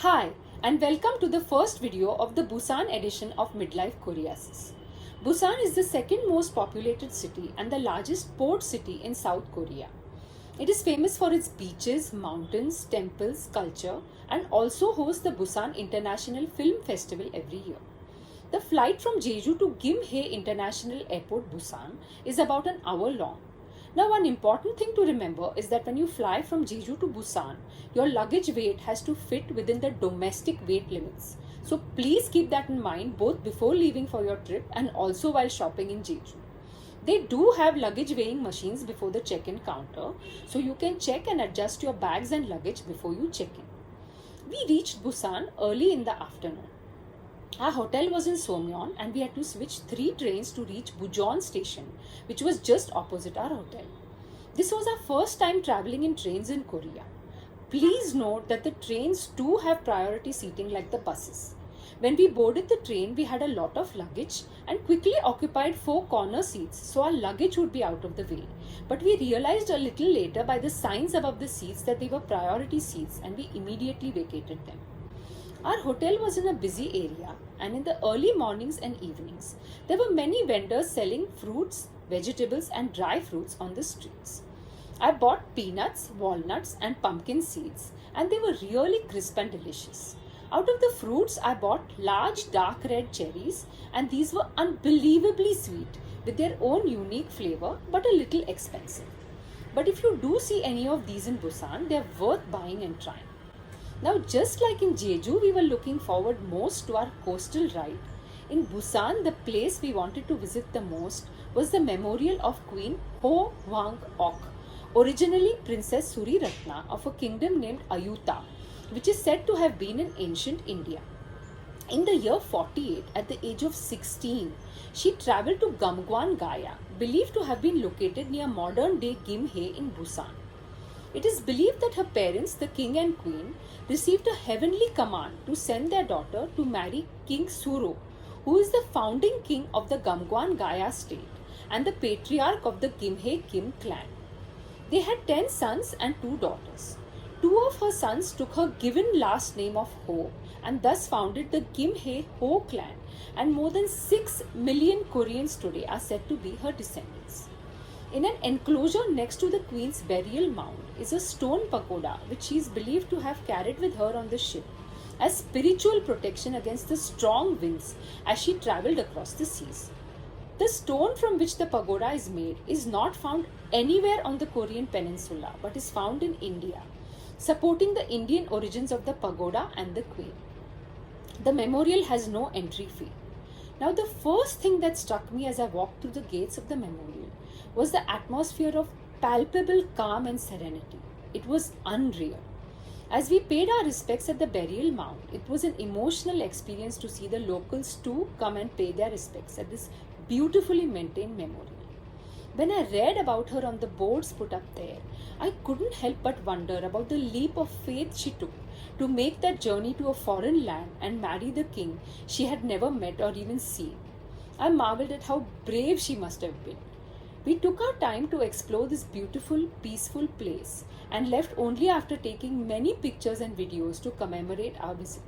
Hi, and welcome to the first video of the Busan edition of Midlife Koreasis. Busan is the second most populated city and the largest port city in South Korea. It is famous for its beaches, mountains, temples, culture, and also hosts the Busan International Film Festival every year. The flight from Jeju to Gimhae International Airport, Busan, is about an hour long. Now, one important thing to remember is that when you fly from Jeju to Busan, your luggage weight has to fit within the domestic weight limits. So please keep that in mind both before leaving for your trip and also while shopping in Jeju. They do have luggage weighing machines before the check-in counter, so you can check and adjust your bags and luggage before you check in. We reached Busan early in the afternoon. Our hotel was in Somyeon and we had to switch 3 trains to reach Bujeon station, which was just opposite our hotel. This was our first time traveling in trains in Korea. Please note that the trains too have priority seating like the buses. When we boarded the train, we had a lot of luggage and quickly occupied 4 corner seats so our luggage would be out of the way. But we realized a little later by the signs above the seats that they were priority seats and we immediately vacated them. Our hotel was in a busy area and in the early mornings and evenings, there were many vendors selling fruits, vegetables and dry fruits on the streets. I bought peanuts, walnuts and pumpkin seeds and they were really crisp and delicious. Out of the fruits, I bought large dark red cherries and these were unbelievably sweet with their own unique flavor but a little expensive. But if you do see any of these in Busan, they are worth buying and trying. Now, just like in Jeju, we were looking forward most to our coastal ride. In Busan, the place we wanted to visit the most was the memorial of Queen Heo Hwang-ok, originally Princess Suriratna of a kingdom named Ayutthaya, which is said to have been in ancient India. In the year 48, at the age of 16, she travelled to Gamcheon, believed to have been located near modern-day Gimhae in Busan. It is believed that her parents, the king and queen, received a heavenly command to send their daughter to marry King Suro, who is the founding king of the Gamcheon state and the patriarch of the Gimhae Kim clan. They had 10 sons and 2 daughters. 2 of her sons took her given last name of Ho and thus founded the Gimhae Ho clan, and more than 6 million Koreans today are said to be her descendants. In an enclosure next to the queen's burial mound is a stone pagoda which she is believed to have carried with her on the ship as spiritual protection against the strong winds as she travelled across the seas. The stone from which the pagoda is made is not found anywhere on the Korean peninsula but is found in India, supporting the Indian origins of the pagoda and the queen. The memorial has no entry fee. Now, the first thing that struck me as I walked through the gates of the memorial was the atmosphere of palpable calm and serenity. It was unreal. As we paid our respects at the burial mound, it was an emotional experience to see the locals too come and pay their respects at this beautifully maintained memorial. When I read about her on the boards put up there, I couldn't help but wonder about the leap of faith she took to make that journey to a foreign land and marry the king she had never met or even seen. I marveled at how brave she must have been. We took our time to explore this beautiful, peaceful place and left only after taking many pictures and videos to commemorate our visit.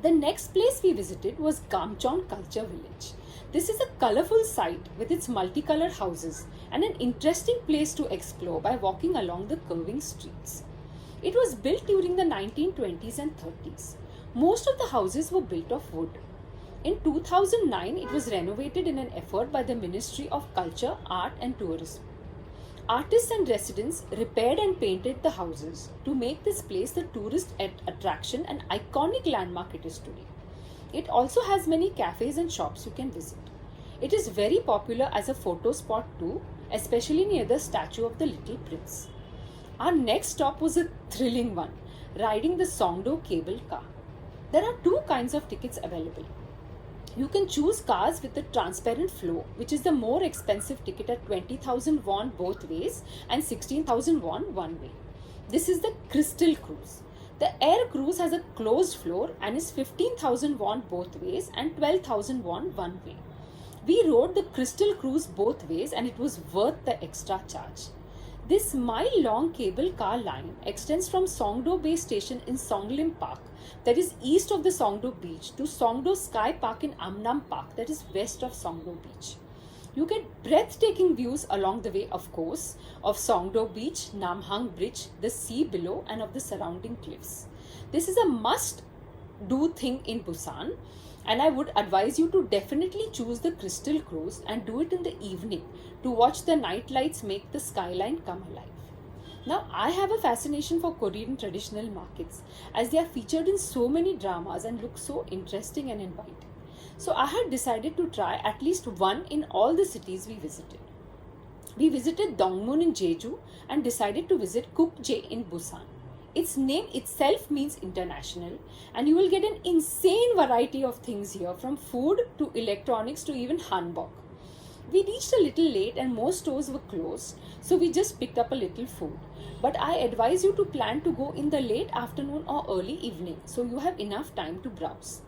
The next place we visited was gamcheonculturevillage. This is a colorful site with its multicolored houses and an interesting place to explore by walking along the curving streets. It was built during the 1920s and 30s. Most of the houses were built of wood. In 2009, it was renovated in an effort by the Ministry of Culture, Art and Tourism. Artists and residents repaired and painted the houses to make this place the tourist attraction and iconic landmark it is today. It also has many cafes and shops you can visit. It is very popular as a photo spot too, especially near the statue of the Little Prince. Our next stop was a thrilling one, riding the SONGDO cable car. There are 2 kinds of tickets available. You can choose cars with a transparent flow, which is the more expensive ticket at 20,000 won both ways and 16,000 won one way. This is the Crystal Cruise. The Air Cruise has a closed floor and is 15,000 won both ways and 12,000 won one way. We rode the Crystal Cruise both ways and it was worth the extra charge. This mile-long cable car line extends from SONGDO base station in Songlim Park, that is east of the SONGDO beach, to SONGDO Sky Park in Amnam Park, that is west of SONGDO beach. You get breathtaking views along the way, of course, of SONGDO beach, Namhang bridge, the sea below, and of the surrounding cliffs. This is a must-do thing in Busan, and I would advise you to definitely choose the crystal cruise and do it in the evening to watch the night lights make the skyline come alive. Now, I have a fascination for Korean traditional markets as they are featured in so many dramas and look so interesting and inviting. So I had decided to try at least one in all the cities we visited. We visited Dongmun in Jeju and decided to visit Kukje in Busan. Its name itself means international, and you will get an insane variety of things here, from food to electronics to even hanbok. We reached a little late and most stores were closed, so we just picked up a little food. But I advise you to plan to go in the late afternoon or early evening so you have enough time to browse.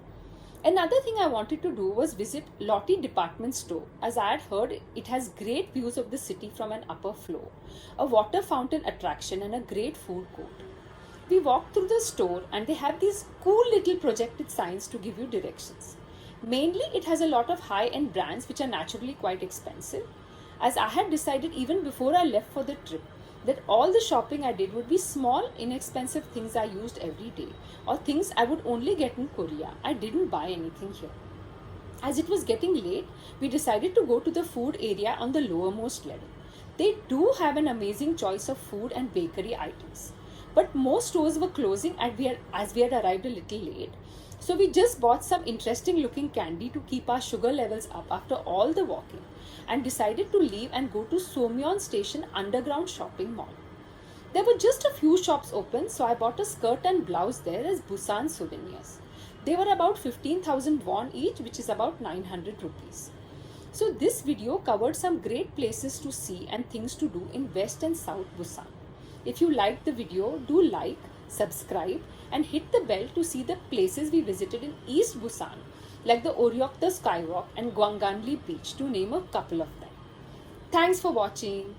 Another thing I wanted to do was visit Lotte department store, as I had heard it has great views of the city from an upper floor, a water fountain attraction, and a great food court. We walked through the store and they have these cool little projected signs to give you directions. Mainly it has a lot of high-end brands which are naturally quite expensive, as I had decided even before I left for the trip that all the shopping I did would be small, inexpensive things I used every day, or things I would only get in Korea. I didn't buy anything here. As it was getting late, we decided to go to the food area on the lowermost level. They do have an amazing choice of food and bakery items, but most stores were closing as we had arrived a little late. So we just bought some interesting looking candy to keep our sugar levels up after all the walking, and decided to leave and go to Somyeon Station underground shopping mall. There were just a few shops open, so I bought a skirt and blouse there as Busan souvenirs. They were about 15,000 won each, which is about 900 rupees. So this video covered some great places to see and things to do in West and South Busan. If you liked the video, do like, subscribe, and hit the bell to see the places we visited in East Busan, like the Oryokta Skywalk and Gwanganli Beach, to name a couple of them. Thanks for watching.